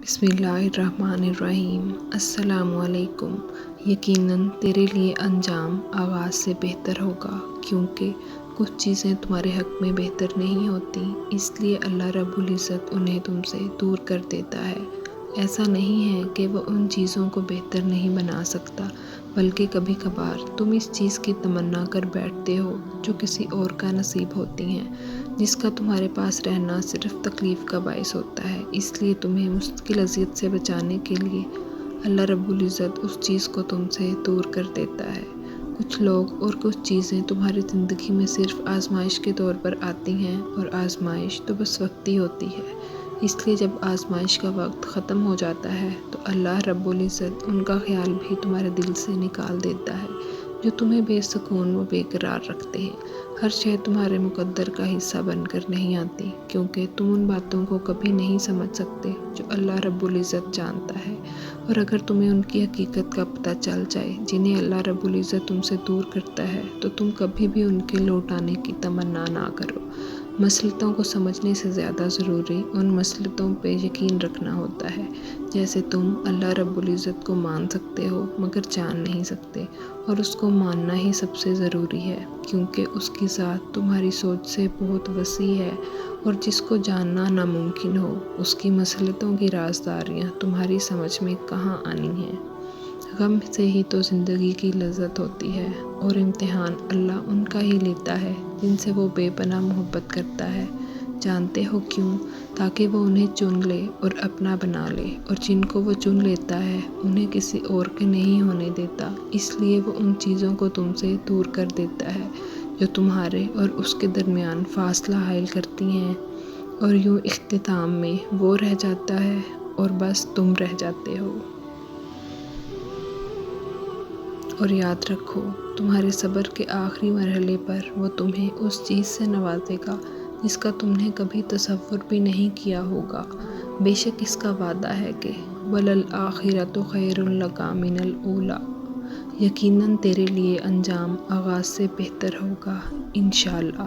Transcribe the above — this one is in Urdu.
بسم اللہ الرحمن الرحیم۔ السلام علیکم۔ یقیناً تیرے لیے انجام آغاز سے بہتر ہوگا، کیونکہ کچھ چیزیں تمہارے حق میں بہتر نہیں ہوتی، اس لیے اللہ رب العزت انہیں تم سے دور کر دیتا ہے۔ ایسا نہیں ہے کہ وہ ان چیزوں کو بہتر نہیں بنا سکتا، بلکہ کبھی کبھار تم اس چیز کی تمنا کر بیٹھتے ہو جو کسی اور کا نصیب ہوتی ہیں، جس کا تمہارے پاس رہنا صرف تکلیف کا باعث ہوتا ہے۔ اس لیے تمہیں مستقل اذیت سے بچانے کے لیے اللہ رب العزت اس چیز کو تم سے دور کر دیتا ہے۔ کچھ لوگ اور کچھ چیزیں تمہاری زندگی میں صرف آزمائش کے طور پر آتی ہیں، اور آزمائش تو بس وقتی ہوتی ہے۔ اس لیے جب آزمائش کا وقت ختم ہو جاتا ہے تو اللہ رب العزت ان کا خیال بھی تمہارے دل سے نکال دیتا ہے جو تمہیں بے سکون و بے قرار رکھتے ہیں۔ ہر شے تمہارے مقدر کا حصہ بن کر نہیں آتی، کیونکہ تم ان باتوں کو کبھی نہیں سمجھ سکتے جو اللہ رب العزت جانتا ہے، اور اگر تمہیں ان کی حقیقت کا پتہ چل جائے جنہیں اللہ رب العزت تم سے دور کرتا ہے تو تم کبھی بھی ان کے لوٹ آنے کی تمنا نہ کرو۔ مصلحتوں کو سمجھنے سے زیادہ ضروری ان مصلحتوں پہ یقین رکھنا ہوتا ہے۔ جیسے تم اللہ رب العزت کو مان سکتے ہو مگر جان نہیں سکتے، اور اس کو ماننا ہی سب سے ضروری ہے، کیونکہ اس کی ذات تمہاری سوچ سے بہت وسیع ہے، اور جس کو جاننا ناممکن ہو اس کی مصلحتوں کی رازداریاں تمہاری سمجھ میں کہاں آنی ہیں۔ غم سے ہی تو زندگی کی لذت ہوتی ہے، اور امتحان اللہ ان کا ہی لیتا ہے جن سے وہ بے پناہ محبت کرتا ہے۔ جانتے ہو کیوں؟ تاکہ وہ انہیں چن لے اور اپنا بنا لے، اور جن کو وہ چن لیتا ہے انہیں کسی اور کے نہیں ہونے دیتا۔ اس لیے وہ ان چیزوں کو تم سے دور کر دیتا ہے جو تمہارے اور اس کے درمیان فاصلہ حائل کرتی ہیں، اور یوں اختتام میں وہ رہ جاتا ہے اور بس تم رہ جاتے ہو۔ اور یاد رکھو، تمہارے صبر کے آخری مرحلے پر وہ تمہیں اس چیز سے نوازے گا جس کا تم نے کبھی تصور بھی نہیں کیا ہوگا۔ بے شک اس کا وعدہ ہے کہ وَلَلْآخِرَةُ خَيْرٌ لَكَ مِنَ الْأُولَىٰ۔ یقیناً تیرے لیے انجام آغاز سے بہتر ہوگا، انشاءاللہ۔